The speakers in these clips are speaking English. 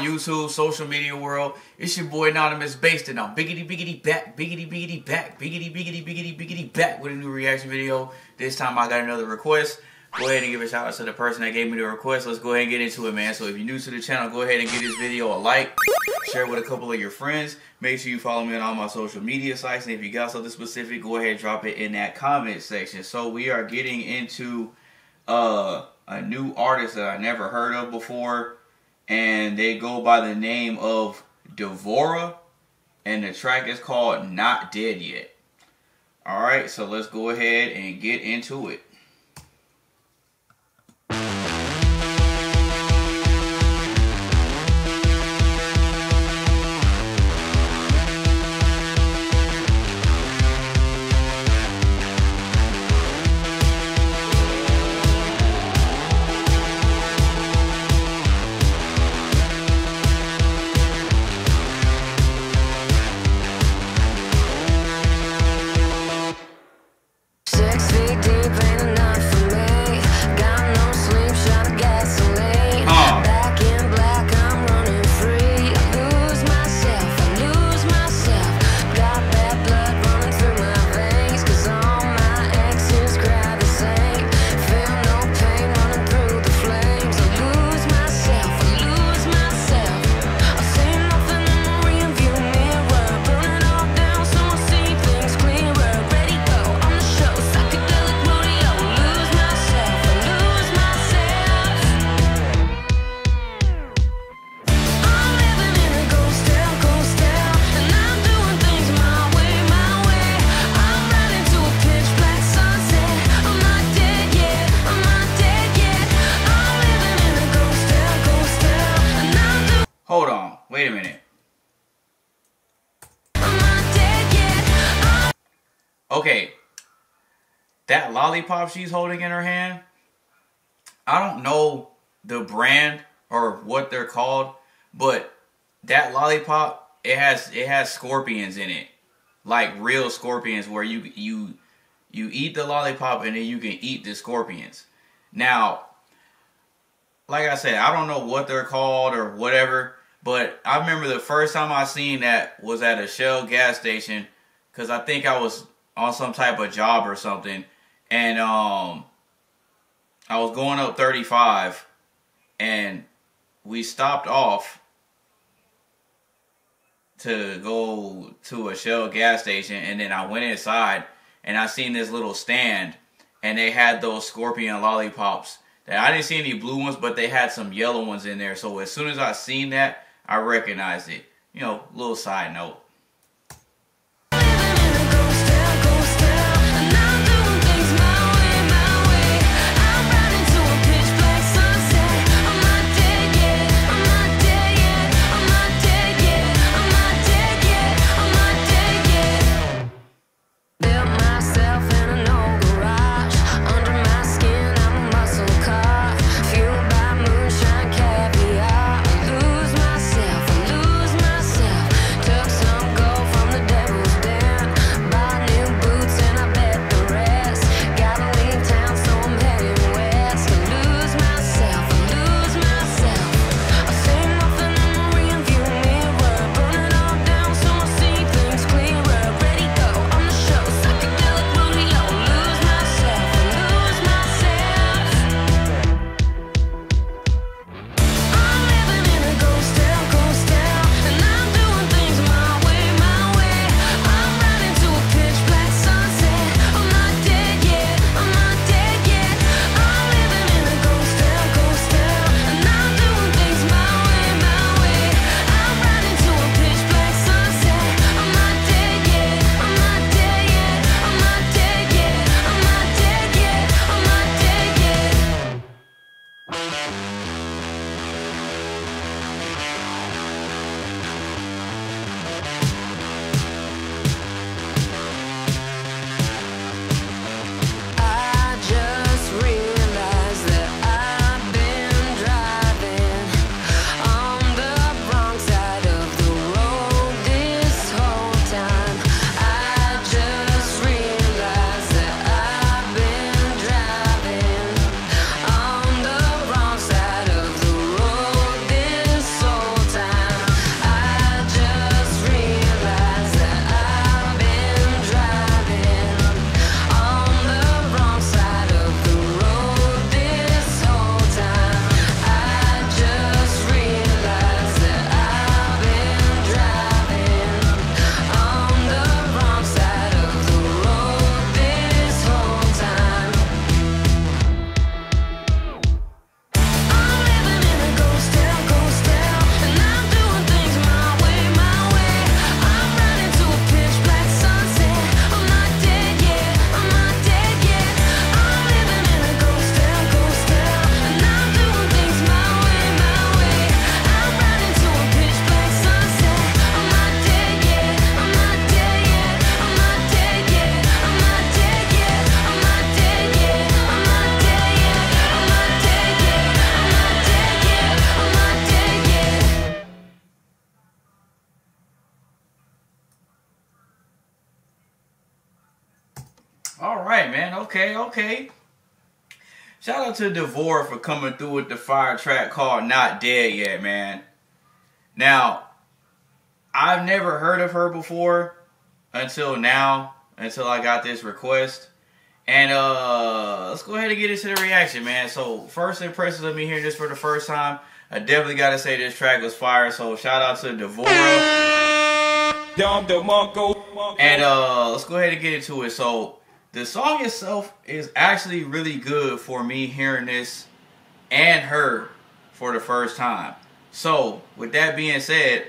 YouTube, social media world. It's your boy AnonymousBased, and I'm biggity back with a new reaction video. This time I got another request. Go ahead and give a shout out to the person that gave me the request. Let's go ahead and get into it, man. So if you're new to the channel, go ahead and give this video a like. Share it with a couple of your friends. Make sure you follow me on all my social media sites. And if you got something specific, go ahead and drop it in that comment section. So we are getting into a new artist that I never heard of before. And they go by the name of Devora. And the track is called Not Dead Yet. Alright, so let's go ahead and get into it. Hold on, wait a minute. Okay, that lollipop she's holding in her hand, I don't know the brand or what they're called, but that lollipop, it has scorpions in it, like real scorpions, where you eat the lollipop and then you can eat the scorpions. Now, like I said, I don't know what they're called or whatever, but I remember the first time I seen that was at a Shell gas station, because I think I was on some type of job or something, and I was going up 35, and we stopped off to go to a Shell gas station, and then I went inside, and I seen this little stand, and they had those scorpion lollipops. I didn't see any blue ones, but they had some yellow ones in there. So as soon as I seen that, I recognized it. You know, little side note. All right, man. Okay, okay. Shout out to Devora for coming through with the fire track called Not Dead Yet, man. Now, I've never heard of her before until now, until I got this request. And let's go ahead and get into the reaction, man. So, first impressions of me hearing this for the first time, I definitely got to say this track was fire. So, shout out to Devora. And let's go ahead and get into it. So, the song itself is actually really good for me hearing this and her for the first time. So, with that being said,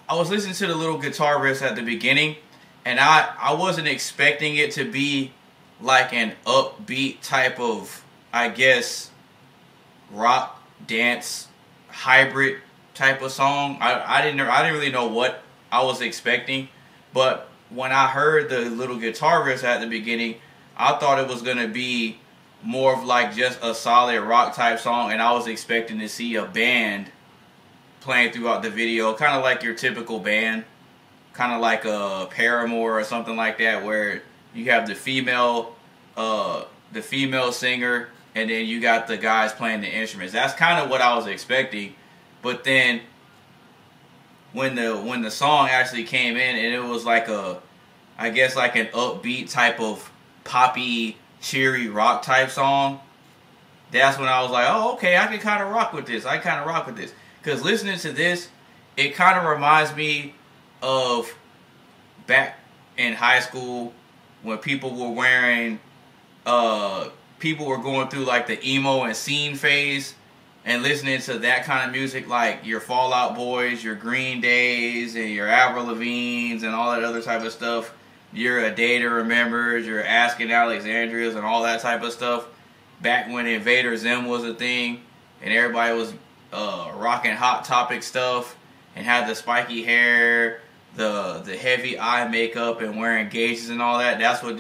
I was listening to the little guitar riffs at the beginning, and I wasn't expecting it to be like an upbeat type of, I guess, rock, dance, hybrid type of song. I didn't really know what I was expecting, but when I heard the little guitar riffs at the beginning, I thought it was going to be more of like just a solid rock type song, and I was expecting to see a band playing throughout the video, kind of like your typical band, kind of like a Paramore or something like that, where you have the female singer, and then you got the guys playing the instruments. That's kind of what I was expecting, but then when the song actually came in and it was like I guess like an upbeat type of poppy, cheery rock type song, that's when I was like, oh, okay, I can kind of rock with this. Because listening to this, it kind of reminds me of back in high school when people were wearing, people were going through like the emo and scene phase, and listening to that kind of music, like your Fall Out Boys, your Green Days, and your Avril Lavigne's, and all that other type of stuff. Your A Day to Remember, your Asking Alexandrias, and all that type of stuff. Back when Invader Zim was a thing, and everybody was rocking Hot Topic stuff, and had the spiky hair, the heavy eye makeup, and wearing gauges and all that. That's what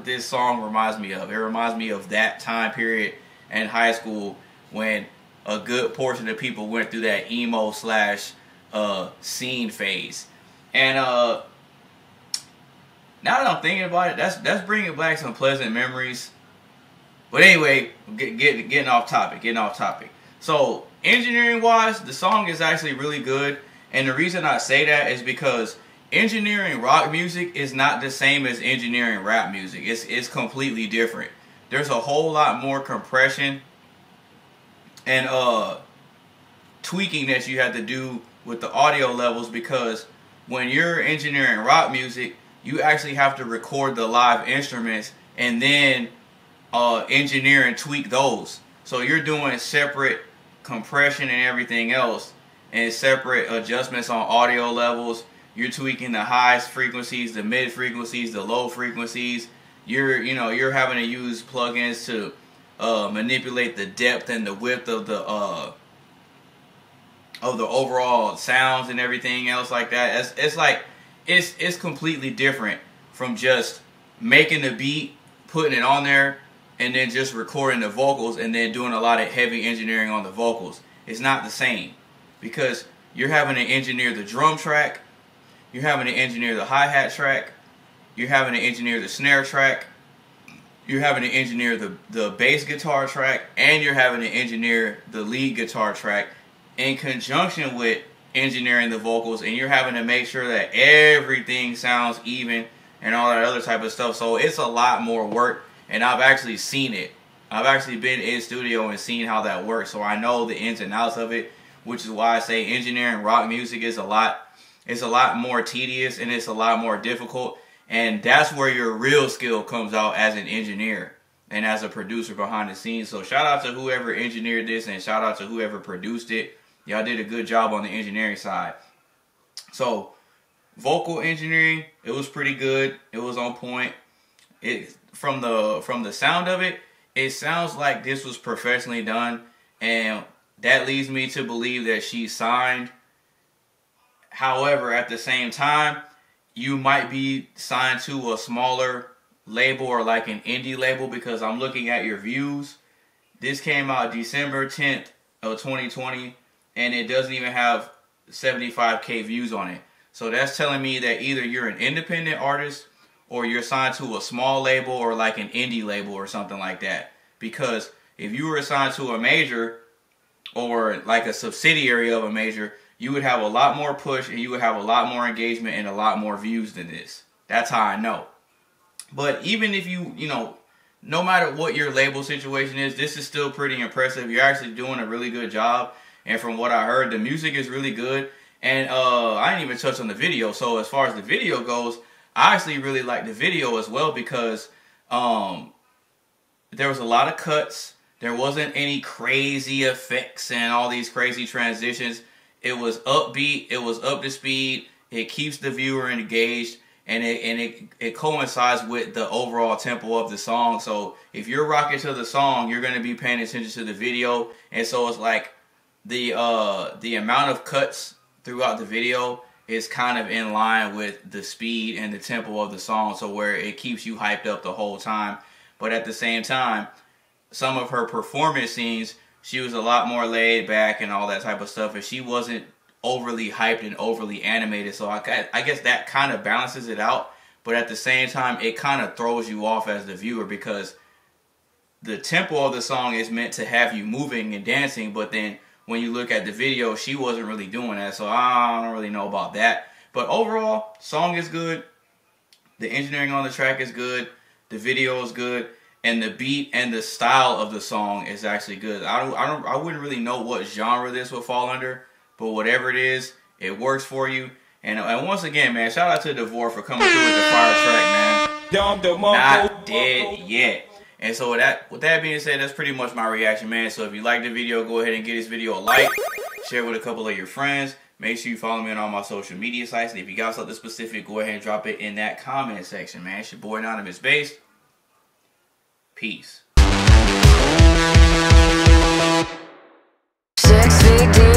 this song reminds me of. It reminds me of that time period in high school when a good portion of people went through that emo slash scene phase. And now that I'm thinking about it, that's bringing back some pleasant memories. But anyway, getting off topic. So engineering wise, the song is actually really good. And the reason I say that is because engineering rock music is not the same as engineering rap music. It's completely different. There's a whole lot more compression and tweaking that you have to do with the audio levels, because when you're engineering rock music, you actually have to record the live instruments and then engineer and tweak those. So you're doing separate compression and everything else, and separate adjustments on audio levels. You're tweaking the highest frequencies, the mid frequencies, the low frequencies. You're having to use plugins to manipulate the depth and the width of the overall sounds and everything else like that. It's completely different from just making the beat, putting it on there, and then just recording the vocals and then doing a lot of heavy engineering on the vocals. It's not the same, because you're having to engineer the drum track, you're having to engineer the hi-hat track, you're having to engineer the snare track, you're having to engineer the bass guitar track, and you're having to engineer the lead guitar track in conjunction with engineering the vocals, and you're having to make sure that everything sounds even and all that other type of stuff. So it's a lot more work, and I've actually seen it. I've actually been in studio and seen how that works, so I know the ins and outs of it, which is why I say engineering rock music is a lot more tedious, and it's a lot more difficult. And that's where your real skill comes out as an engineer and as a producer behind the scenes. So shout out to whoever engineered this, and shout out to whoever produced it. Y'all did a good job on the engineering side. So vocal engineering, it was pretty good. It was on point. From the sound of it, it sounds like this was professionally done, and that leads me to believe that she's signed. However, at the same time, you might be signed to a smaller label or like an indie label, because I'm looking at your views. This came out December 10th of 2020, and it doesn't even have 75K views on it. So that's telling me that either you're an independent artist or you're signed to a small label or like an indie label or something like that. Because if you were assigned to a major or like a subsidiary of a major, you would have a lot more push and you would have a lot more engagement and a lot more views than this. That's how I know. But even if you know, no matter what your label situation is, this is still pretty impressive. You're actually doing a really good job. And from what I heard, the music is really good. And I didn't even touch on the video. So as far as the video goes, I actually really like the video as well because there was a lot of cuts. There wasn't any crazy effects and all these crazy transitions. It was upbeat. It was up to speed. It keeps the viewer engaged. And it coincides with the overall tempo of the song. So if you're rocking to the song, you're going to be paying attention to the video. And so it's like the amount of cuts throughout the video is kind of in line with the speed and the tempo of the song. So where it keeps you hyped up the whole time. But at the same time, some of her performance scenes, she was a lot more laid back and all that type of stuff. And she wasn't overly hyped and overly animated, so I guess that kind of balances it out, but at the same time it kind of throws you off as the viewer because the tempo of the song is meant to have you moving and dancing, but then when you look at the video, she wasn't really doing that, so I don't really know about that. But overall, song is good, the engineering on the track is good, the video is good, and the beat and the style of the song is actually good. I wouldn't really know what genre this would fall under, but whatever it is, it works for you. And once again, man, shout out to Devora for coming through with the fire track, man. Not dead yet. And so with that being said, that's pretty much my reaction, man. So if you like the video, go ahead and give this video a like. Share it with a couple of your friends. Make sure you follow me on all my social media sites. And if you got something specific, go ahead and drop it in that comment section, man. It's your boy AnonymousBased. Peace. 6 feet deep.